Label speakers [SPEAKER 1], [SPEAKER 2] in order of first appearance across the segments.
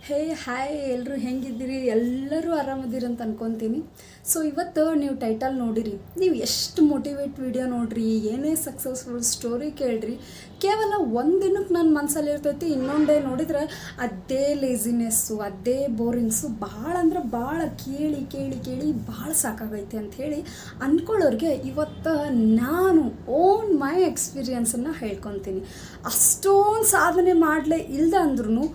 [SPEAKER 1] ಹೇ hi ಎಲ್ಲರೂ ಹೆಂಗಿದ್ದೀರಿ? ಎಲ್ಲರೂ ಆರಾಮದಿರಿ ಅಂತ ಅನ್ಕೊತೀನಿ. ಸೊ ಇವತ್ತು ನೀವು ಟೈಟಲ್ ನೋಡಿರಿ, ನೀವು ಎಷ್ಟು ಮೋಟಿವೇಟ್ ವಿಡಿಯೋ ನೋಡ್ರಿ, ಏನೇ ಸಕ್ಸಸ್ಫುಲ್ ಸ್ಟೋರಿ ಕೇಳ್ರಿ, ಕೇವಲ ಒಂದು ದಿನಕ್ಕೆ ನನ್ನ ಮನಸ್ಸಲ್ಲಿ ಇರ್ತೈತಿ. ಇನ್ನೊಂದು ಡೇ ನೋಡಿದ್ರೆ ಅದೇ ಲೇಸಿನೆಸ್ಸು, ಅದೇ ಬೋರಿಂಗ್ಸು, ಭಾಳ ಅಂದ್ರೆ ಭಾಳ ಕೇಳಿ ಕೇಳಿ ಕೇಳಿ ಭಾಳ ಸಾಕಾಗೈತೆ ಅಂಥೇಳಿ ಅಂದ್ಕೊಳ್ಳೋರಿಗೆ ಇವತ್ತು ನಾನು ಓನ್ ಮೈ ಎಕ್ಸ್ಪೀರಿಯನ್ಸನ್ನು ಹೇಳ್ಕೊತೀನಿ. ಅಷ್ಟೊಂದು ಸಾಧನೆ ಮಾಡಲೇ ಇಲ್ದ ಅಂದ್ರೂ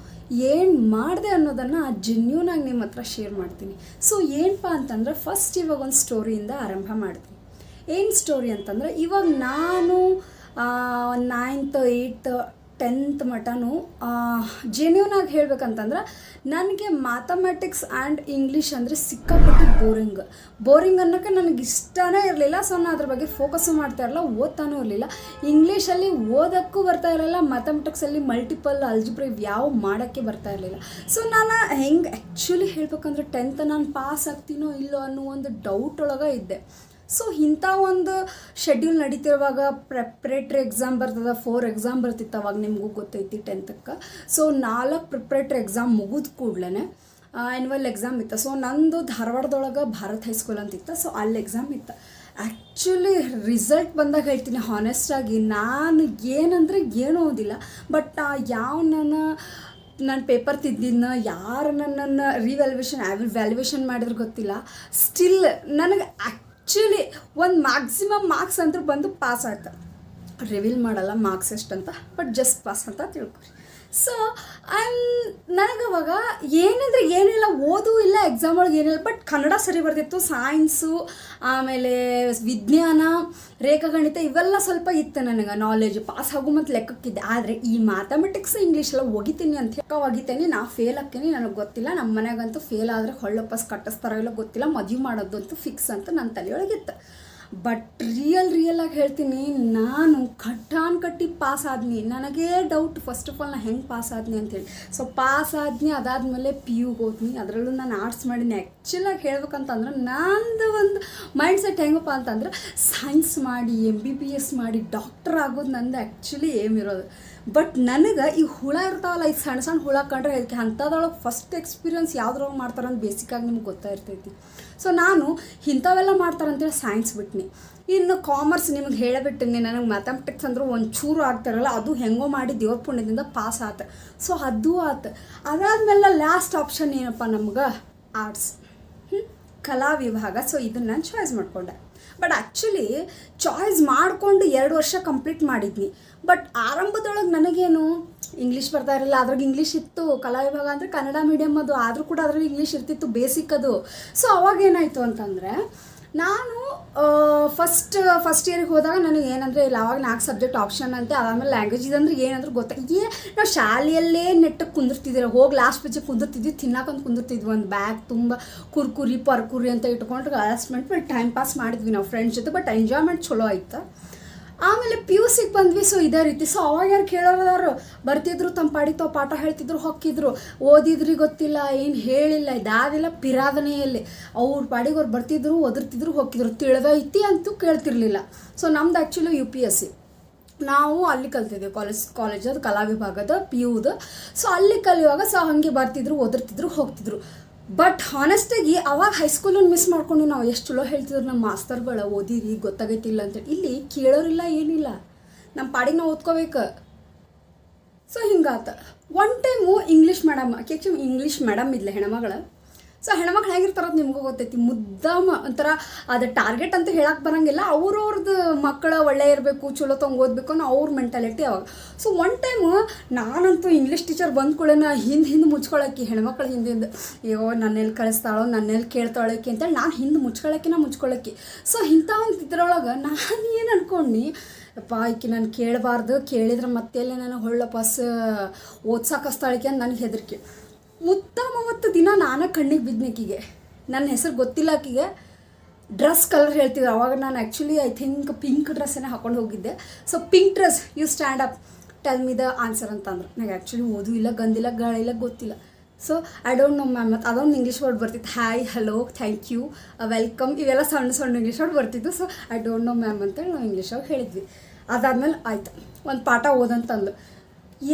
[SPEAKER 1] ಏನು ಮಾಡಿದೆ ಅನ್ನೋದನ್ನು ಜೆನ್ಯೂನಾಗಿ ನಿಮ್ಮ ಹತ್ರ ಶೇರ್ ಮಾಡ್ತೀನಿ. ಸೊ ಏನಪ್ಪ ಅಂತಂದರೆ ಫಸ್ಟ್ ಇವಾಗ ಒಂದು ಸ್ಟೋರಿಯಿಂದ ಆರಂಭ ಮಾಡ್ತೀನಿ. ಏನು ಸ್ಟೋರಿ ಅಂತಂದರೆ, ಇವಾಗ ನಾನು 9th 8th 10th ಮಟನೂ ಜೆನ್ಯೂನಾಗಿ ಹೇಳ್ಬೇಕಂತಂದ್ರೆ ನನಗೆ ಮ್ಯಾಥಮೆಟಿಕ್ಸ್ ಆ್ಯಂಡ್ ಇಂಗ್ಲೀಷ್ ಅಂದರೆ ಸಿಕ್ಕಾಪಟ್ಟು ಬೋರಿಂಗ್ ಅನ್ನೋಕ್ಕೆ ನನಗೆ ಇಷ್ಟನೇ ಇರಲಿಲ್ಲ. ಸೊ ನಾನು ಅದ್ರ ಬಗ್ಗೆ ಫೋಕಸ್ಸು ಮಾಡ್ತಾ ಇರಲಿಲ್ಲ, ಓದ್ತಾನೂ ಇರಲಿಲ್ಲ. ಇಂಗ್ಲೀಷಲ್ಲಿ ಓದೋಕ್ಕೂ ಬರ್ತಾ ಇರಲಿಲ್ಲ, ಮ್ಯಾಥಮೆಟಿಕ್ಸಲ್ಲಿ ಮಲ್ಟಿಪಲ್ ಅಲ್ಜಿಬ್ರಾ ಯಾವ ಮಾಡೋಕ್ಕೆ ಬರ್ತಾ ಇರಲಿಲ್ಲ. ಸೊ ನಾನು ಹೆಂಗೆ ಆ್ಯಕ್ಚುಲಿ ಹೇಳ್ಬೇಕಂದ್ರೆ 10th ನಾನು ಪಾಸ್ ಆಗ್ತೀನೋ ಇಲ್ಲೋ ಅನ್ನೋ ಒಂದು ಡೌಟ್ ಒಳಗೆ ಇದ್ದೆ. ಸೊ ಇಂಥ ಒಂದು ಶೆಡ್ಯೂಲ್ ನಡೀತಿರುವಾಗ ಪ್ರಿಪ್ರೇಟ್ರಿ ಎಕ್ಸಾಮ್ ಬರ್ತದೆ, 4 ಎಕ್ಸಾಮ್ ಬರ್ತಿತ್ತು ಅವಾಗ, ನಿಮಗೂ ಗೊತ್ತೈತಿ 10th. ಸೊ 4 ಪ್ರಿಪ್ರೇಟ್ರಿ ಎಕ್ಸಾಮ್ ಮುಗಿದ ಕೂಡಲೇ ಆ್ಯನ್ಯುವಲ್ ಎಕ್ಸಾಮ್ ಇತ್ತು. ಸೊ ನಂದು ಧಾರವಾಡದೊಳಗೆ ಭಾರತ್ ಹೈಸ್ಕೂಲ್ ಅಂತಿತ್ತು. ಸೊ ಅಲ್ಲಿ ಎಕ್ಸಾಮ್ ಇತ್ತು. ಆ್ಯಕ್ಚುಲಿ ರಿಸಲ್ಟ್ ಬಂದಾಗ ಹೇಳ್ತೀನಿ ಹಾನೆಸ್ಟಾಗಿ, ನಾನು ಏನಂದರೆ ಏನೂ ಓದಿಲ್ಲ. ಬಟ್ ಯಾವ ನಾನು ಪೇಪರ್ ತಿದ್ದಿದ್ನ ಯಾರು ನನ್ನನ್ನು ವ್ಯಾಲ್ಯೂಯೇಷನ್ ಮಾಡಿದ್ರೆ ಗೊತ್ತಿಲ್ಲ. ಸ್ಟಿಲ್ ನನಗೆ ಆ್ಯಕ್ಚುಲಿ ಒಂದು ಮ್ಯಾಕ್ಸಿಮಮ್ ಮಾರ್ಕ್ಸ್ ಅಂತೂ ಬಂದು ಪಾಸ್ ಆಯ್ತು. ರಿವೀಲ್ ಮಾಡಲ್ಲ ಮಾರ್ಕ್ಸ್ ಎಷ್ಟಂತ, ಬಟ್ ಜಸ್ಟ್ ಪಾಸ್ ಅಂತ ತಿಳ್ಕೊರಿ. ಸೊ ನನಗವಾಗ ಏನಂದರೆ ಏನಿಲ್ಲ, ಓದೂ ಇಲ್ಲ, ಎಕ್ಸಾಮ್ ಒಳಗೆ ಏನಿಲ್ಲ, ಬಟ್ ಕನ್ನಡ ಸರಿ ಬರ್ತಿತ್ತು, ಸೈನ್ಸು, ಆಮೇಲೆ ವಿಜ್ಞಾನ, ರೇಖಾಗಣಿತ ಇವೆಲ್ಲ ಸ್ವಲ್ಪ ಇತ್ತು ನನಗೆ ನಾಲೆಜ್, ಪಾಸ್ ಆಗು ಮತ್ತು ಲೆಕ್ಕಕ್ಕಿದ್ದೆ. ಆದರೆ ಈ ಮ್ಯಾಥಮೆಟಿಕ್ಸ್ ಇಂಗ್ಲೀಷೆಲ್ಲ ಒಗಿತೀನಿ ಅಂತ ಒಗಿತೀನಿ, ನಾ ಫೇಲ್ ಹಾಕ್ತೀನಿ, ನನಗೆ ಗೊತ್ತಿಲ್ಲ. ನಮ್ಮ ಮನೆಗಂತೂ ಫೇಲ್ ಆದರೆ ಹೊಳ್ಳೊಪ್ಪಸ್ ಕಟ್ಟಿಸ್ತಾರೋ ಇಲ್ಲ ಗೊತ್ತಿಲ್ಲ, ಮದುವೆ ಮಾಡೋದಂತೂ ಫಿಕ್ಸ್ ಅಂತ ನನ್ನ ತಲೆಯೊಳಗಿತ್ತು. ಬಟ್ ರಿಯಲ್ ಆಗಿ ಹೇಳ್ತೀನಿ, ನಾನು ಕಟ್ಟಿ ಪಾಸ್ ಆದ್ನಿ. ನನಗೇ ಡೌಟ್ ಫಸ್ಟ್ ಆಫ್ ಆಲ್ ನಾನು ಹೆಂಗೆ ಪಾಸ್ ಆದ್ನಿ ಅಂತೇಳಿ. ಸೊ ಪಾಸ್ ಆದ್ನಿ, ಅದಾದಮೇಲೆ PUಗೆ ಹೋದ್ನಿ. ಅದರಲ್ಲೂ ನಾನು ಆರ್ಟ್ಸ್ ಮಾಡೀನಿ. ಆ್ಯಕ್ಚುಲಾಗಿ ಹೇಳ್ಬೇಕಂತಂದ್ರೆ ನಂದು ಒಂದು ಮೈಂಡ್ ಸೆಟ್ ಹೆಂಗಪ್ಪ ಅಂತಂದ್ರೆ, ಸೈನ್ಸ್ ಮಾಡಿ MBBS ಮಾಡಿ ಡಾಕ್ಟರ್ ಆಗೋದು ನಂದು ಆ್ಯಕ್ಚುಲಿ ಏಮ್ ಇರೋದು. ಬಟ್ ನನಗೆ ಈ ಹುಳ ಇರ್ತಾವಲ್ಲ, ಈ ಸಣ್ಣ ಸಣ್ಣ ಹುಳ ಕಂಡ್ರೆ ಅದಕ್ಕೆ ಅಂಥದ್ರೊಳಗೆ ಫಸ್ಟ್ ಎಕ್ಸ್ಪೀರಿಯನ್ಸ್ ಯಾವುದ್ರೊಳಗೆ ಮಾಡ್ತಾರೆ ಅಂತ ಬೇಸಿಕ್ಕಾಗಿ ನಿಮ್ಗೆ ಗೊತ್ತಾಗಿರ್ತೈತಿ. ಸೊ ನಾನು ಇಂಥವೆಲ್ಲ ಮಾಡ್ತಾರಂತೇಳಿ ಸೈನ್ಸ್ ಬಿಟ್ನಿ. ಇನ್ನು ಕಾಮರ್ಸ್ ನಿಮ್ಗೆ ಹೇಳಿಬಿಟ್ಟಿನಿ, ನನಗೆ ಮ್ಯಾಥಮೆಟಿಕ್ಸ್ ಅಂದ್ರೆ ಒಂಚೂರು ಆಗ್ತಾರಲ್ಲ, ಅದು ಹೆಂಗೋ ಮಾಡಿ ದೇವ್ರ ಪುಣ್ಯದಿಂದ ಪಾಸ್ ಆಯ್ತು. ಸೊ ಅದು ಆಯ್ತು. ಅದಾದಮೇಲೆ ಲಾಸ್ಟ್ ಆಪ್ಷನ್ ಏನಪ್ಪ ನಮ್ಗೆ, ಆರ್ಟ್ಸ್, ಕಲಾ ವಿಭಾಗ. ಸೊ ಇದನ್ನು ನಾನು ಚಾಯ್ಸ್ ಮಾಡಿಕೊಂಡೆ. ಬಟ್ ಆ್ಯಕ್ಚುಲಿ ಚಾಯ್ಸ್ ಮಾಡಿಕೊಂಡು 2 ವರ್ಷ ಕಂಪ್ಲೀಟ್ ಮಾಡಿದ್ನಿ. ಬಟ್ ಆರಂಭದೊಳಗೆ ನನಗೇನು ಇಂಗ್ಲೀಷ್ ಬರ್ತಾ ಇರಲಿಲ್ಲ. ಅದ್ರಾಗ ಇಂಗ್ಲೀಷ್ ಇತ್ತು, ಕಲಾ ವಿಭಾಗ ಅಂದರೆ ಕನ್ನಡ ಮೀಡಿಯಮ್ ಅದು, ಆದರೂ ಕೂಡ ಅದರಲ್ಲಿ ಇಂಗ್ಲೀಷ್ ಇರ್ತಿತ್ತು, ಬೇಸಿಕ್ ಅದು. ಸೊ ಅವಾಗೇನಾಯಿತು ಅಂತಂದರೆ, ನಾನು ಫಸ್ಟ್ ಇಯರಿಗೆ ಹೋದಾಗ ನನಗೆ ಏನಂದರೆ ಇಲ್ಲ, ಅವಾಗ 4 ಸಬ್ಜೆಕ್ಟ್ ಆಪ್ಷನ್ ಅಂತೆ. ಆಮೇಲೆ ಲ್ಯಾಂಗ್ವೇಜ್ ಇದಂದ್ರೆ ಏನಂದ್ರೆ ಗೊತ್ತಾಗಿ, ನಾವು ಶಾಲೆಯಲ್ಲೇ ನೆಟ್ಟಗೆ ಕುಂದಿರ್ತಿದ್ದೀರ, ಹೋಗಿ ಲಾಸ್ಟ್ ಪೇಜಿಗೆ ಕುಂದಿರ್ತಿದ್ವಿ, ತಿನ್ನೋಕಂತ ಕುಂದಿರ್ತಿದ್ವಿ, ಒಂದು ಬ್ಯಾಗ್ ತುಂಬ ಪರ್ಕುರಿ ಅಂತ ಇಟ್ಕೊಂಡು ಕ್ಲಾಸ್ಮೇಟ್ ಟೈಮ್ ಪಾಸ್ ಮಾಡಿದ್ವಿ ನಾವು ಫ್ರೆಂಡ್ಸ್ ಜೊತೆ. ಬಟ್ ಎಂಜಾಯ್ಮೆಂಟ್ ಚಲೋ ಆಯ್ತು. ಆಮೇಲೆ PUಸಿಗೆ ಬಂದ್ವಿ. ಸೊ ಇದೇ ರೀತಿ. ಸೊ ಅವಾಗ ಯಾರು ಕೇಳೋರದವ್ರು ಬರ್ತಿದ್ರು, ತಮ್ಮ ಪಾಡಿಗೆ ತಾವು ಪಾಠ ಹೇಳ್ತಿದ್ರು, ಹೊಕ್ಕಿದ್ರು, ಓದಿದ್ರಿ ಗೊತ್ತಿಲ್ಲ, ಏನು ಹೇಳಿಲ್ಲ, ಇದಾದಿಲ್ಲ ಪಿರಾದನೆಯಲ್ಲಿ ಅವ್ರ ಪಾಡಿಗೆ ಅವ್ರು ಬರ್ತಿದ್ರು, ಒದರ್ತಿದ್ರು, ಹೊಕ್ಕಿದ್ರು, ತಿಳಿದೈತಿ ಅಂತೂ ಕೇಳ್ತಿರ್ಲಿಲ್ಲ. ಸೊ ನಮ್ದು ಆ್ಯಕ್ಚುಲಿ UPSC, ನಾವು ಅಲ್ಲಿ ಕಲ್ತಿದ್ದೀವಿ, ಕಾಲೇಜದು ಕಲಾ ವಿಭಾಗದ PUದು. ಸೊ ಅಲ್ಲಿ ಕಲಿಯುವಾಗ ಸೊ ಹಾಗೆ ಬರ್ತಿದ್ರು, ಒದರ್ತಿದ್ರು, ಹೋಗ್ತಿದ್ರು. ಬಟ್ ಹಾನೆಸ್ಟಾಗಿ ಅವಾಗ ಹೈಸ್ಕೂಲನ್ನು ಮಿಸ್ ಮಾಡ್ಕೊಂಡು ನಾವು ಎಷ್ಟು ಚಲೋ ಹೇಳ್ತಿದ್ರು ನಮ್ಮ ಮಾಸ್ತರ್ಗಳು, ಓದಿರಿ ಗೊತ್ತಾಗೈತಿಲ್ಲ ಅಂತೇಳಿ. ಇಲ್ಲಿ ಕೇಳೋರಿಲ್ಲ, ಏನಿಲ್ಲ, ನಮ್ಮ ಪಾಡಿಗೆ ನಾವು ಓದ್ಕೋಬೇಕು. ಸೊ ಹಿಂಗಾತ. One time English madam, English madam ಇದ್ಲೆ ಹೆಣ್ಮಗಳು. ಸೊ ಹೆಣ್ಮಕ್ಳು ಹೇಗಿರ್ತಾರೋದು ನಿಮಗೂ ಗೊತ್ತೈತಿ, ಮುದ್ದಾಮ ಒಂಥರ. ಅದು ಟಾರ್ಗೆಟ್ ಅಂತ ಹೇಳಕ್ಕೆ ಬರೋಂಗಿಲ್ಲ, ಅವ್ರವ್ರದ್ದು ಮಕ್ಕಳು ಒಳ್ಳೆ ಇರಬೇಕು, ಚಲೋ ತೊಗೊಂಡು ಓದಬೇಕು ಅನ್ನೋ ಅವ್ರ ಮೆಂಟಾಲಿಟಿ ಅವಾಗ. ಸೊ ಒನ್ ಟೈಮು ನಾನಂತೂ ಇಂಗ್ಲೀಷ್ ಟೀಚರ್ ಬಂದ ಕೂಡಲೇ ಹಿಂದೆ ಮುಚ್ಕೊಳಕ್ಕೆ, ಹೆಣ್ಮಕ್ಳು ಹಿಂದಿಂದ ಅಯ್ಯೋ ನನ್ನೆಲ್ಲಿ ಕಳಿಸ್ತಾಳೋ, ನನ್ನೆಲ್ಲಿ ಕೇಳ್ತಾಳಕ್ಕೆ ಅಂತೇಳಿ ನಾನು ಹಿಂದೆ ಮುಚ್ಕೊಳ್ಳೋಕ್ಕೆ. ಸೊ ಇಂಥ ಒಂದು ಇದ್ರೊಳಗೆ ನಾನು ಏನು ಅನ್ಕೊಂಡು, ಅಪ್ಪ ಈಕೆ ನಾನು ಕೇಳಬಾರ್ದು, ಕೇಳಿದ್ರೆ ಮತ್ತೆಲ್ಲೇ ನಾನು ಹೊಳ್ಳಪಾಸ್ ಓದ್ಸಾಕಸ್ತಾಳಿಕೆ ಅಂತ ನನಗೆ ಹೆದರಿಕೆ. 30 ದಿನ ನಾನು ಕಣ್ಣಿಗೆ ಬಿದ್ದನಿಕಿಗೆ. ನನ್ನ ಹೆಸರು ಗೊತ್ತಿಲ್ಲ ಆಕಿಗೆ. ಡ್ರೆಸ್ ಕಲರ್ ಹೇಳ್ತಿದ್ರು ಅವಾಗ. ನಾನು ಆ್ಯಕ್ಚುಲಿ ಐ ಥಿಂಕ್ ಪಿಂಕ್ ಡ್ರೆಸ್ಸನ್ನೇ ಹಾಕೊಂಡು ಹೋಗಿದ್ದೆ. So pink dress, you stand up, tell me the answer ಅಂತಂದ್ರು. ನನಗೆ ಆ್ಯಕ್ಚುಲಿ ಓದು ಇಲ್ಲ, ಗಂದಿಲ್ಲ, ಗಾಳಿಲ್ಲ, ಗೊತ್ತಿಲ್ಲ. So I don't know ma'am. ಮತ್ತು ಅದೊಂದು ಇಂಗ್ಲೀಷ್ ವರ್ಡ್ ಬರ್ತಿತ್ತು, hi, hello, thank you, welcome, ಇವೆಲ್ಲ ಸಣ್ಣ ಇಂಗ್ಲೀಷ್ ವರ್ಡ್ ಬರ್ತಿತ್ತು. So I don't know ma'am ಅಂತೇಳಿ ನಾವು ಇಂಗ್ಲೀಷ್ ಅವ್ರು ಹೇಳಿದ್ವಿ. ಅದಾದಮೇಲೆ ಆಯ್ತು, ಒಂದು ಪಾಠ ಓದಂತಂದು.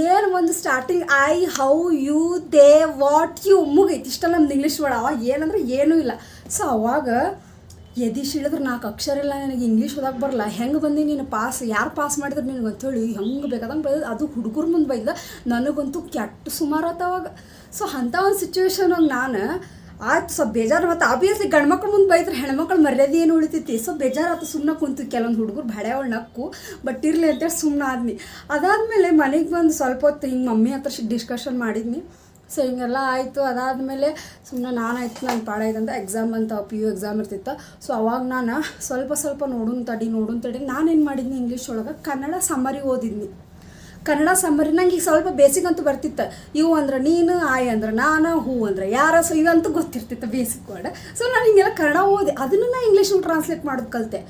[SPEAKER 1] ಏನು ಒಂದು starting I how you day what you ಮುಗೈತಿ ಇಷ್ಟೆಲ್ಲ ನಮ್ದು ಇಂಗ್ಲೀಷ್ ವರ್ಡ್. ಅವಾಗ ಏನಂದ್ರೆ ಏನೂ ಇಲ್ಲ. ಸೊ ಅವಾಗ ಎದಿ ಶಿಳಿದ್ರೆ 4 ಅಕ್ಷರ ಇಲ್ಲ, ನನಗೆ ಇಂಗ್ಲೀಷ್ ಓದಕ್ಕೆ ಬರಲ್ಲ, ಹೆಂಗೆ ಬಂದು ನೀನು ಪಾಸ್, ಯಾರು ಪಾಸ್ ಮಾಡಿದ್ರೆ ನಿನಗೆ ಅಂತೇಳಿ ಹೆಂಗೆ ಬೇಕಾದಂಗೆ ಬೈದು, ಅದು ಹುಡುಗರ ಮುಂದೆ ಬೈದ, ನನಗಂತೂ ಕೆಟ್ಟ ಸುಮಾರು ಆತವಾಗ. ಸೊ ಅಂಥ ಒಂದು ಸಿಚುವೇಶನಾಗ ನಾನು ಆಯ್ತು ಸ್ವಲ್ಪ ಬೇಜಾರು, ಮತ್ತು ಆಬ್ವಿಯಸ್ಲಿ ಗಂಡ್ಮಕ್ಳು ಮುಂದೆ ಬೈದ್ರೆ ಹೆಣ್ಮಕ್ಳು ಮರ್ಯಾದೆ ಏನು ಉಳಿತೈತಿ. ಸೊ ಬೇಜಾರಾಯ್ತು, ಸುಮ್ಮನೆ ಕುಂತು ಕೆಲವೊಂದು ಹುಡುಗರು ಬಳೆಯವಳು ನಕ್ಕು, ಬಟ್ ಇರಲಿ ಅಂತೇಳಿ ಸುಮ್ಮನೆ ಆದ್ನಿ. ಅದಾದಮೇಲೆ ಮನೆಗೆ ಬಂದು ಸ್ವಲ್ಪ ಹೊತ್ತು ಹಿಂಗೆ ಮಮ್ಮಿ ಹತ್ರ ಡಿಸ್ಕಷನ್ ಮಾಡಿದ್ನಿ. ಸೊ ಹಿಂಗೆಲ್ಲ ಆಯಿತು. ಅದಾದಮೇಲೆ ಸುಮ್ಮನೆ ನಾನಾಯ್ತು ನನ್ನ ಪಾಡಾಯ್ತು ಅಂತ ಎಕ್ಸಾಮ್ ಅಂತ PU ಎಕ್ಸಾಮ್ ಇರ್ತಿತ್ತು. ಸೊ ಅವಾಗ ನಾನು ಸ್ವಲ್ಪ ನೋಡೋಣ ತಡಿ ನಾನೇನು ಮಾಡಿದ್ನಿ ಇಂಗ್ಲೀಷ್ ಒಳಗೆ ಕನ್ನಡ ಸಮ್ಮರಿ ಓದಿದ್ನಿ. ಕನ್ನಡ ಸಮ್ಮರಿ ನಂಗೆ ಈಗ ಸ್ವಲ್ಪ ಬೇಸಿಕ್ ಅಂತೂ ಬರ್ತಿತ್ತು. ಇವು ಅಂದ್ರೆ ನೀನು, ಆಯ್ ಅಂದ್ರೆ ನಾನು, ಹೂ ಅಂದ್ರೆ ಯಾರ, ಸೊ ಇದಂತೂ ಗೊತ್ತಿರ್ತಿತ್ತು ಬೇಸಿಕ್ ವರ್ಡ್. ಸೊ ನಾನು ಹಿಂಗೆಲ್ಲ ಕನ್ನಡ ಓದಿ ಅದನ್ನು ನಾನು ಇಂಗ್ಲೀಷ್ ಟ್ರಾನ್ಸ್ಲೇಟ್ ಮಾಡೋದು ಕಲಿತೆ.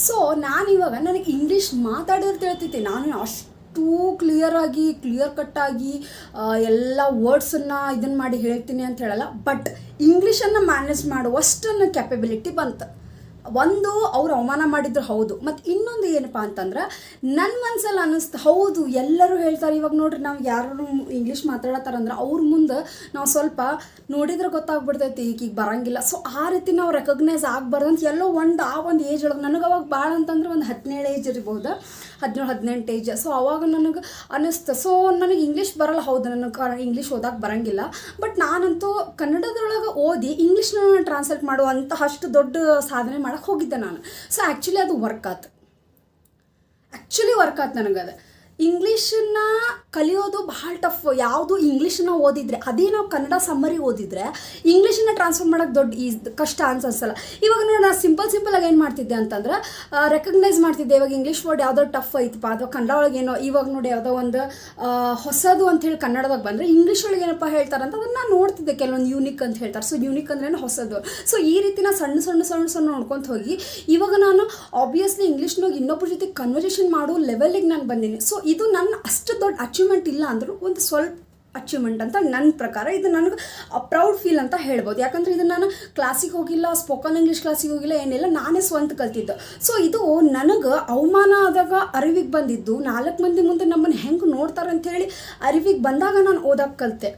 [SPEAKER 1] ಸೊ ನಾನು ಇವಾಗ ನನಗೆ ಇಂಗ್ಲೀಷ್ ಮಾತಾಡೋದು ತಿಳ್ತೈತಿ. ನಾನು ಅಷ್ಟು ಕ್ಲಿಯರ್ ಕಟ್ಟಾಗಿ ಎಲ್ಲ ವರ್ಡ್ಸನ್ನು ಇದನ್ನು ಮಾಡಿ ಹೇಳ್ತೀನಿ ಅಂತ ಹೇಳಲ್ಲ, ಬಟ್ ಇಂಗ್ಲೀಷನ್ನು ಮ್ಯಾನೇಜ್ ಮಾಡುವಷ್ಟನ್ನು ಕ್ಯಾಪಬಿಲಿಟಿ ಬಂತು. ಒಂದು ಅವ್ರು ಅವಮಾನ ಮಾಡಿದ್ರು ಹೌದು, ಮತ್ತು ಇನ್ನೊಂದು ಏನಪ್ಪ ಅಂತಂದ್ರೆ ನನ್ನ ಮನಸ್ಸಲ್ಲಿ ಅನ್ನಿಸ್ತು, ಹೌದು ಎಲ್ಲರೂ ಹೇಳ್ತಾರೆ. ಇವಾಗ ನೋಡ್ರಿ, ನಾವು ಯಾರು ಇಂಗ್ಲೀಷ್ ಮಾತಾಡತ್ತಾರಂದ್ರೆ ಅವ್ರ ಮುಂದೆ ನಾವು ಸ್ವಲ್ಪ ನೋಡಿದ್ರೆ ಗೊತ್ತಾಗ್ಬಿಡ್ತೈತಿ ಈಗ ಬರೋಂಗಿಲ್ಲ. ಸೊ ಆ ರೀತಿ ನಾವು ರೆಕಗ್ನೈಸ್ ಆಗಬಾರ್ದಂತ ಎಲ್ಲೋ ಆ ಒಂದು ಏಜ್ ಒಳಗೆ, ನನಗೆ ಅವಾಗ ಭಾಳ ಅಂತಂದ್ರೆ ಒಂದು 17 ಏಜ್ ಇರ್ಬೋದು, 17-18 ಏಜ್. ಸೊ ಅವಾಗ ನನಗೆ ಅನ್ನಿಸ್ತು, ಸೊ ನನಗೆ ಇಂಗ್ಲೀಷ್ ಬರಲ್ಲ, ಹೌದು ನನಗೆ ಇಂಗ್ಲೀಷ್ ಓದಕ್ಕೆ ಬರೋಂಗಿಲ್ಲ, ಬಟ್ ನಾನಂತೂ ಕನ್ನಡದೊಳಗೆ ಓದಿ ಇಂಗ್ಲೀಷ್ನ ಟ್ರಾನ್ಸ್ಲೇಟ್ ಮಾಡುವಂಥ ಅಷ್ಟು ದೊಡ್ಡ ಸಾಧನೆ ಮಾಡಕ್ಕೆ ಹೋಗಿದ್ದೆ ನಾನು. ಸೊ ಆ್ಯಕ್ಚುಲಿ ಅದು ವರ್ಕ್ ಆಯ್ತು ನನಗದು. ಇಂಗ್ಲೀಷನ್ನ ಕಲಿಯೋದು ಭಾಳ ಟಫ್. ಯಾವುದು ಇಂಗ್ಲೀಷನ್ನ ಓದಿದರೆ, ಅದೇ ನಾವು ಕನ್ನಡ ಸಮ್ಮರಿ ಓದಿದರೆ ಇಂಗ್ಲೀಷನ್ನ ಟ್ರಾನ್ಸ್ಫರ್ ಮಾಡೋಕ್ಕೆ ದೊಡ್ಡ ಕಷ್ಟ ಅನ್ಸಲ್ಲ. ಇವಾಗ ನೋಡಿ, ನಾನು ಸಿಂಪಲಾಗಿ ಏನು ಮಾಡ್ತಿದ್ದೆ ಅಂತಂದ್ರೆ ರೆಕಗ್ನೈಸ್ ಮಾಡ್ತಿದ್ದೆ. ಇವಾಗ ಇಂಗ್ಲೀಷ್ ವರ್ಡ್ ಯಾವುದೋ ಟಫ್ ಐತಪ್ಪ, ಅಥವಾ ಕನ್ನಡ ಒಳಗೆ ಏನೋ, ಇವಾಗ ನೋಡಿ ಯಾವುದೋ ಒಂದು ಹೊಸದು ಅಂಥೇಳಿ ಕನ್ನಡದಾಗ ಬಂದರೆ ಇಂಗ್ಲೀಷ್ ಒಳಗೆ ಏನಪ್ಪ ಹೇಳ್ತಾರೆ ಅಂತ ಅದನ್ನು ನಾನು ನೋಡ್ತಿದ್ದೆ. ಕೆಲವೊಂದು ಯೂನಿಕ್ ಅಂತ ಹೇಳ್ತಾರೆ. ಸೊ ಯೂನಿಕ್ ಅಂದ್ರೇನು ಹೊಸದು. ಸೊ ಈ ರೀತಿ ನಾನು ಸಣ್ಣ ನೋಡ್ಕೊತ ಹೋಗಿ ಇವಾಗ ನಾನು ಆಬ್ವಿಯಸ್ಲಿ ಇಂಗ್ಲೀಷ್ನಾಗ ಇನ್ನೊಬ್ಬರ ಜೊತೆ ಕನ್ವರ್ಸೇಷನ್ ಮಾಡೋ ಲೆವೆಲಿಗೆ ನಾನು ಬಂದೀನಿ. ಸೊ ಇದು ನನ್ನ ಅಷ್ಟು ದೊಡ್ಡ ಅಚೀವ್ಮೆಂಟ್ ಇಲ್ಲ ಅಂದರೂ ಒಂದು ಸ್ವಲ್ಪ ಅಚೀವ್ಮೆಂಟ್ ಅಂತ ನನ್ನ ಪ್ರಕಾರ. ಇದು ನನಗೆ ಪ್ರೌಡ್ ಫೀಲ್ ಅಂತ ಹೇಳ್ಬೋದು. ಯಾಕಂದರೆ ಇದು ನಾನು ಕ್ಲಾಸಿಗೆ ಹೋಗಿಲ್ಲ, ಸ್ಪೋಕನ್ ಇಂಗ್ಲೀಷ್ ಕ್ಲಾಸಿಗೆ ಹೋಗಿಲ್ಲ, ಏನಿಲ್ಲ, ನಾನೇ ಸ್ವಂತ ಕಲ್ತಿದ್ದು. ಸೊ ಇದು ನನಗೆ ಅವಮಾನ ಆದಾಗ ಅರಿವಿಗೆ ಬಂದಿದ್ದು, 4 ಮಂದಿ ಮುಂದೆ ನಮ್ಮನ್ನು ಹೆಂಗೆ ನೋಡ್ತಾರೆ ಅಂಥೇಳಿ ಅರಿವಿಗೆ ಬಂದಾಗ ನಾನು ಓದಕ್ಕೆ ಕಲಿತೆ.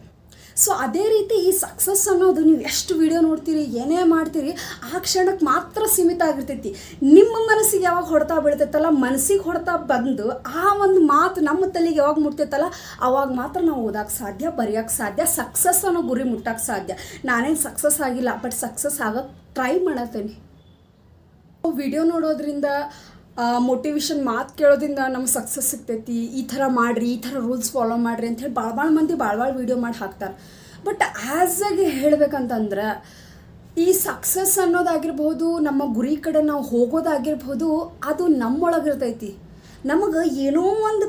[SPEAKER 1] ಸೊ ಅದೇ ರೀತಿ ಈ ಸಕ್ಸಸ್ ಅನ್ನೋದು ನೀವು ಎಷ್ಟು ವಿಡಿಯೋ ನೋಡ್ತೀರಿ, ಏನೇ ಮಾಡ್ತೀರಿ, ಆ ಕ್ಷಣಕ್ಕೆ ಮಾತ್ರ ಸೀಮಿತ ಆಗಿರ್ತೈತಿ. ನಿಮ್ಮ ಮನಸ್ಸಿಗೆ ಯಾವಾಗ ಹೊಡೆತ ಬೀಳ್ತೈತಲ್ಲ, ಮನಸ್ಸಿಗೆ ಹೊಡೆತ ಬಂದು ಆ ಒಂದು ಮಾತು ನಮ್ಮ ತಲೆಗೆ ಯಾವಾಗ ಮುಟ್ತೈತಲ್ಲ, ಅವಾಗ ಮಾತ್ರ ನಾವು ಓದಕ್ಕೆ ಸಾಧ್ಯ, ಬರೆಯೋಕ್ಕೆ ಸಾಧ್ಯ, ಸಕ್ಸಸ್ ಅನ್ನೋ ಗುರಿ ಮುಟ್ಟಕ್ಕೆ ಸಾಧ್ಯ. ನಾನೇನು ಸಕ್ಸಸ್ ಆಗಿಲ್ಲ, ಬಟ್ ಸಕ್ಸಸ್ ಆಗೋಕ್ಕೆ ಟ್ರೈ ಮಾಡತ್ತೀನಿ. ವಿಡಿಯೋ ನೋಡೋದ್ರಿಂದ, ಮೋಟಿವೇಶನ್ ಮಾತು ಕೇಳೋದ್ರಿಂದ ನಮ್ಗೆ ಸಕ್ಸಸ್ ಸಿಗ್ತೈತಿ. ಈ ಥರ ಮಾಡಿರಿ, ಈ ಥರ ರೂಲ್ಸ್ ಫಾಲೋ ಮಾಡಿರಿ ಅಂಥೇಳಿ ಭಾಳ ಮಂದಿ ಭಾಳ ವೀಡಿಯೋ ಮಾಡಿ ಹಾಕ್ತಾರೆ. ಬಟ್ ಆ್ಯಸ್ ಆಗಿ ಹೇಳ್ಬೇಕಂತಂದ್ರೆ ಈ ಸಕ್ಸಸ್ ಅನ್ನೋದಾಗಿರ್ಬೋದು, ನಮ್ಮ ಗುರಿ ಕಡೆ ನಾವು ಹೋಗೋದಾಗಿರ್ಬೋದು, ಅದು ನಮ್ಮೊಳಗಿರ್ತೈತಿ. ನಮಗೆ ಏನೋ ಒಂದು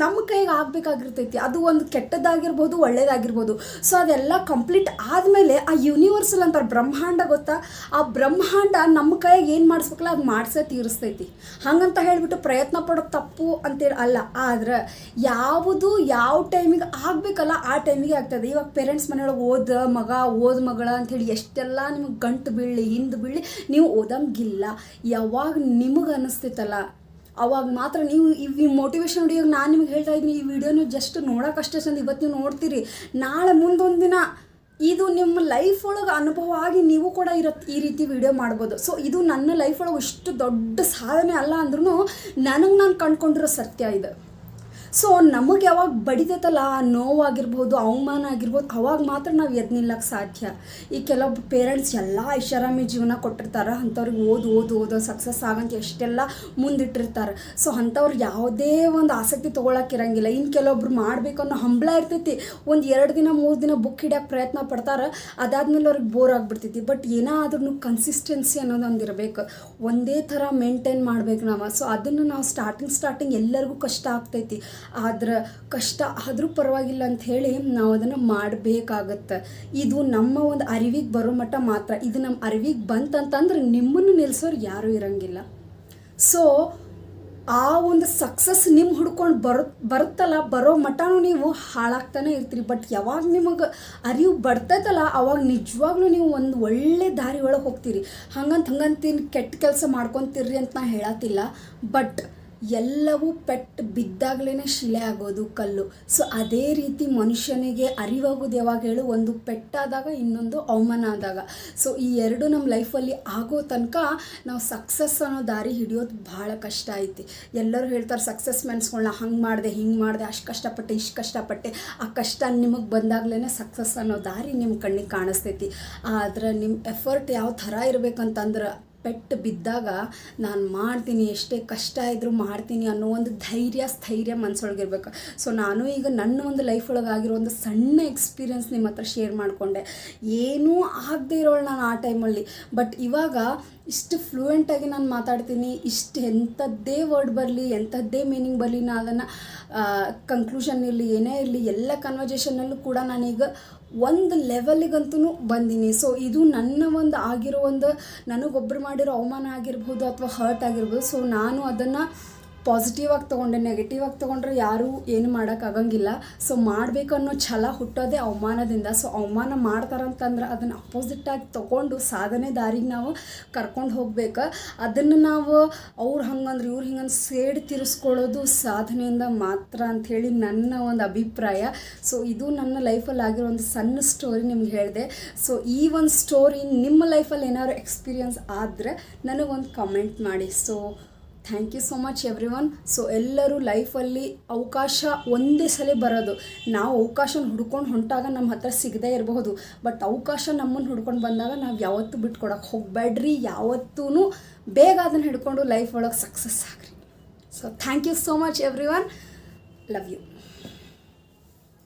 [SPEAKER 1] ನಮ್ಮ ಕೈಗೆ ಆಗಬೇಕಾಗಿರ್ತೈತಿ. ಅದು ಒಂದು ಕೆಟ್ಟದ್ದಾಗಿರ್ಬೋದು, ಒಳ್ಳೇದಾಗಿರ್ಬೋದು. ಸೊ ಅದೆಲ್ಲ ಕಂಪ್ಲೀಟ್ ಆದಮೇಲೆ ಆ ಯೂನಿವರ್ಸಲ್ ಅಂತಾರೆ, ಬ್ರಹ್ಮಾಂಡ ಗೊತ್ತಾ, ಆ ಬ್ರಹ್ಮಾಂಡ ನಮ್ಮ ಕೈಗೆ ಏನು ಮಾಡಿಸ್ಬೇಕಲ್ಲ ಅದು ಮಾಡಿಸೇ ತೀರಿಸ್ತೈತಿ. ಹಾಗಂತ ಹೇಳಿಬಿಟ್ಟು ಪ್ರಯತ್ನ ಪಡೋದು ತಪ್ಪು ಅಂತೇಳಿ ಅಲ್ಲ, ಆದ್ರೆ ಯಾವುದು ಯಾವ ಟೈಮಿಗೆ ಆಗಬೇಕಲ್ಲ ಆ ಟೈಮಿಗೆ ಆಗ್ತದೆ. ಇವಾಗ ಪೇರೆಂಟ್ಸ್ ಮನೆಯೊಳಗೆ ಓದ ಮಗಳ ಅಂಥೇಳಿ ಎಷ್ಟೆಲ್ಲ ನಿಮಗೆ ಗಂಟು ಬೀಳಲಿ, ಹಿಂದೆ ಬೀಳಲಿ, ನೀವು ಓದಂಗಿಲ್ಲ. ಯಾವಾಗ ನಿಮಗೆ ಅನ್ನಿಸ್ತೈತಲ್ಲ ಅವಾಗ ಮಾತ್ರ ನೀವು ಈ ಮೋಟಿವೇಶನ್ ವಿಡಿಯೋಗೆ ನಾನು ನಿಮಗೆ ಹೇಳ್ತಾ ಇದ್ದೀನಿ. ಈ ವಿಡಿಯೋ ನೀವು ಜಸ್ಟ್ ನೋಡೋಕ್ಕಷ್ಟೇ ಚಂದ. ಇವತ್ತು ನೀವು ನೋಡ್ತೀರಿ, ನಾಳೆ ಮುಂದೊಂದು ದಿನ ಇದು ನಿಮ್ಮ ಲೈಫ್ ಒಳಗೆ ಅನುಭವ ಆಗಿ ನೀವು ಕೂಡ ಈ ರೀತಿ ವಿಡಿಯೋ ಮಾಡ್ಬೋದು. ಸೊ ಇದು ನನ್ನ ಲೈಫ್ ಒಳಗೆ ಇಷ್ಟು ದೊಡ್ಡ ಸಾಧನೆ ಅಲ್ಲ ಅಂದ್ರೂ ನನಗೆ ನಾನು ಕಂಡ್ಕೊಂಡಿರೋ ಸತ್ಯ ಇದು. ಸೊ ನಮಗೆ ಯಾವಾಗ ಬಡಿತೈತಲ್ಲ, ನೋವಾಗಿರ್ಬೋದು, ಅವಮಾನ ಆಗಿರ್ಬೋದು, ಅವಾಗ ಮಾತ್ರ ನಾವು ಎದ್ದು ನಿಲ್ಲಕ್ಕೆ ಸಾಧ್ಯ. ಈ ಕೆಲವೊಬ್ಬ ಪೇರೆಂಟ್ಸ್ ಎಲ್ಲ ಐಷಾರಾಮಿ ಜೀವನ ಕೊಟ್ಟಿರ್ತಾರೆ, ಅಂಥವ್ರಿಗೆ ಓದು ಸಕ್ಸಸ್ ಆಗಂತ ಎಷ್ಟೆಲ್ಲ ಮುಂದಿಟ್ಟಿರ್ತಾರೆ. ಸೊ ಅಂಥವ್ರು ಯಾವುದೇ ಒಂದು ಆಸಕ್ತಿ ತೊಗೊಳಕ್ಕಿರಂಗಿಲ್ಲ. ಇನ್ನು ಕೆಲವೊಬ್ರು ಮಾಡಬೇಕು ಅನ್ನೋ ಹಂಬಲ ಇರ್ತೈತಿ. ಒಂದು 2 ದಿನ 3 ದಿನ ಬುಕ್ ಹಿಡಿಯೋಕೆ ಪ್ರಯತ್ನ ಪಡ್ತಾರೆ, ಅದಾದ್ಮೇಲೆ ಅವ್ರಿಗೆ ಬೋರ್ ಆಗಿಬಿಡ್ತೈತಿ. ಬಟ್ ಏನಾದ್ರೂ ಕನ್ಸಿಸ್ಟೆನ್ಸಿ ಅನ್ನೋದೊಂದು ಇರಬೇಕು, ಒಂದೇ ಥರ ಮೇಂಟೈನ್ ಮಾಡ್ಬೇಕು ನಾವು. ಸೊ ಅದನ್ನು ನಾವು ಸ್ಟಾರ್ಟಿಂಗ್ ಎಲ್ಲರಿಗೂ ಕಷ್ಟ ಆಗ್ತೈತಿ. ಆದ್ರೆ ಕಷ್ಟ ಆದರೂ ಪರವಾಗಿಲ್ಲ ಅಂತ ಹೇಳಿ ನಾವು ಅದನ್ನು ಮಾಡಬೇಕಾಗತ್ತೆ. ಇದು ನಮ್ಮ ಒಂದು ಅರಿವಿಗೆ ಬರೋ ಮಟ್ಟ ಮಾತ್ರ. ಇದು ನಮ್ಮ ಅರಿವಿಗೆ ಬಂತಂತಂದ್ರೆ ನಿಮ್ಮನ್ನು ನಿಲ್ಲಿಸೋರು ಯಾರೂ ಇರಂಗಿಲ್ಲ. ಸೊ ಆ ಒಂದು ಸಕ್ಸಸ್ ನಿಮ್ಮ ಹುಡ್ಕೊಂಡು ಬರುತ್ತಲ್ಲ, ಬರೋ ಮಟ್ಟನೂ ನೀವು ಹಾಳಾಗ್ತಾನೆ ಇರ್ತೀರಿ. ಬಟ್ ಯಾವಾಗ ನಿಮಗೆ ಅರಿವು ಬರ್ತೈತಲ್ಲ, ಅವಾಗ ನಿಜವಾಗ್ಲೂ ನೀವು ಒಂದು ಒಳ್ಳೆ ದಾರಿ ಒಳಗೆ ಹೋಗ್ತೀರಿ. ಹಂಗಂತೀನಿ ಕೆಟ್ಟ ಕೆಲಸ ಮಾಡ್ಕೊತಿರ್ರಿ ಅಂತ ನಾ ಹೇಳತ್ತಿಲ್ಲ. ಬಟ್ ಎಲ್ಲವೂ ಪೆಟ್ಟು ಬಿದ್ದಾಗಲೇ ಶಿಲೆ ಆಗೋದು ಕಲ್ಲು. ಸೊ ಅದೇ ರೀತಿ ಮನುಷ್ಯನಿಗೆ ಅರಿವಾಗೋದು ಯಾವಾಗ ಹೇಳು, ಒಂದು ಪೆಟ್ಟಾದಾಗ, ಇನ್ನೊಂದು ಅವಮಾನ ಆದಾಗ. ಸೊ ಈ ಎರಡು ನಮ್ಮ ಲೈಫಲ್ಲಿ ಆಗೋ ತನಕ ನಾವು ಸಕ್ಸಸ್ ಅನ್ನೋ ದಾರಿ ಹಿಡಿಯೋದು ಭಾಳ ಕಷ್ಟ ಐತಿ. ಎಲ್ಲರೂ ಹೇಳ್ತಾರೆ ಸಕ್ಸಸ್ ಮೆನ್ಸ್ಗಳನ್ನ ಹಂಗೆ ಮಾಡಿದೆ ಹಿಂಗೆ ಮಾಡಿದೆ, ಅಷ್ಟು ಕಷ್ಟಪಟ್ಟೆ ಇಷ್ಟು ಕಷ್ಟಪಟ್ಟೆ. ಆ ಕಷ್ಟ ನಿಮಗೆ ಬಂದಾಗಲೇ ಸಕ್ಸಸ್ ಅನ್ನೋ ದಾರಿ ನಿಮ್ಮ ಕಣ್ಣಿಗೆ ಕಾಣಿಸ್ತೈತಿ. ಆದ್ರೆ ನಿಮ್ಮ ಎಫರ್ಟ್ ಯಾವ ಥರ ಇರಬೇಕಂತಂದ್ರೆ, ಪೆಟ್ಟು ಬಿದ್ದಾಗ ನಾನು ಮಾಡ್ತೀನಿ, ಎಷ್ಟೇ ಕಷ್ಟ ಇದ್ದರೂ ಮಾಡ್ತೀನಿ ಅನ್ನೋ ಒಂದು ಸ್ಥೈರ್ಯ ಮನಸ್ಸೊಳಗಿರ್ಬೇಕು. ಸೊ ನಾನು ಈಗ ನನ್ನ ಒಂದು ಲೈಫ್ ಒಳಗೆ ಆಗಿರೋ ಒಂದು ಸಣ್ಣ ಎಕ್ಸ್ಪೀರಿಯನ್ಸ್ ನಿಮ್ಮ ಹತ್ರ ಶೇರ್ ಮಾಡಿಕೊಂಡೆ. ಏನೂ ಆಗದೆ ಇರೋಳು ನಾನು ಆ ಟೈಮಲ್ಲಿ. ಬಟ್ ಇವಾಗ ಇಷ್ಟು ಫ್ಲೂಯೆಂಟಾಗಿ ನಾನು ಮಾತಾಡ್ತೀನಿ. ಇಷ್ಟು ಎಂಥದ್ದೇ ವರ್ಡ್ ಬರಲಿ, ಎಂಥದ್ದೇ ಮೀನಿಂಗ್ ಬರಲಿ, ನಾನು ಅದನ್ನು ಕನ್ಕ್ಲೂಷನ್ ಇರಲಿ, ಏನೇ ಇರಲಿ, ಎಲ್ಲ ಕನ್ವರ್ಜೇಷನಲ್ಲೂ ಕೂಡ ನಾನೀಗ ಒಂದು ಲೆವೆಲಿಗಂತೂ ಬಂದೀನಿ. ಸೊ ಇದು ನನ್ನ ಒಂದು ಆಗಿರೋ ಒಂದು ನನಗೊಬ್ಬರು ಮಾಡಿರೋ ಅವಮಾನ ಆಗಿರ್ಬೋದು ಅಥವಾ ಹರ್ಟ್ ಆಗಿರ್ಬೋದು. ಸೊ ನಾನು ಅದನ್ನು ಪಾಸಿಟಿವ್ ಆಗಿ ತೊಗೊಂಡೆ. ನೆಗೆಟಿವ್ ಆಗಿ ತೊಗೊಂಡ್ರೆ ಯಾರೂ ಏನು ಮಾಡೋಕ್ಕಾಗಂಗಿಲ್ಲ. ಸೊ ಮಾಡಬೇಕನ್ನೋ ಛಲ ಹುಟ್ಟೋದೇ ಅವಮಾನದಿಂದ. ಸೊ ಅವಮಾನ ಮಾಡ್ತಾರಂತಂದ್ರೆ ಅದನ್ನು ಅಪೋಸಿಟ್ಟಾಗಿ ತೊಗೊಂಡು ಸಾಧನೆ ದಾರಿಗೆ ನಾವು ಕರ್ಕೊಂಡು ಹೋಗ್ಬೇಕು. ಅದನ್ನು ನಾವು ಅವ್ರು ಹಂಗಂದ್ರೆ ಇವ್ರು ಹಿಂಗಂದ್ರೆ ಸೇಡ್ ತಿರ್ಸ್ಕೊಳ್ಳೋದು ಸಾಧನೆಯಿಂದ ಮಾತ್ರ ಅಂಥೇಳಿ ನನ್ನ ಒಂದು ಅಭಿಪ್ರಾಯ. ಸೊ ಇದು ನನ್ನ ಲೈಫಲ್ಲಿ ಆಗಿರೋ ಒಂದು ಸಣ್ಣ ಸ್ಟೋರಿ ನಿಮ್ಗೆ ಹೇಳಿದೆ. ಸೊ ಈ ಒಂದು ಸ್ಟೋರಿ ನಿಮ್ಮ ಲೈಫಲ್ಲಿ ಏನಾದ್ರು ಎಕ್ಸ್ಪೀರಿಯನ್ಸ್ ಆದರೆ ನನಗೊಂದು ಕಮೆಂಟ್ ಮಾಡಿ. So thank you so much everyone. So ಎಲ್ಲರೂ ಲೈಫಲ್ಲಿ ಅವಕಾಶ ಒಂದೇ ಸಲ ಬರೋದು. ನಾವು ಅವಕಾಶನ ಹುಡ್ಕೊಂಡು ಹೊಂಟಾಗ ನಮ್ಮ ಹತ್ರ ಸಿಗದೇ ಇರಬಹುದು. ಬಟ್ ಅವಕಾಶ ನಮ್ಮನ್ನು ಹುಡ್ಕೊಂಡು ಬಂದಾಗ ನಾವು ಯಾವತ್ತೂ ಬಿಟ್ಕೊಡೋಕೆ ಹೋಗಬೇಡ್ರಿ. ಯಾವತ್ತೂ ಬೇಗ ಅದನ್ನು ಹಿಡ್ಕೊಂಡು ಲೈಫ್ ಒಳಗೆ ಸಕ್ಸಸ್ ಆಗ್ರಿ. So thank you so much everyone. Love you.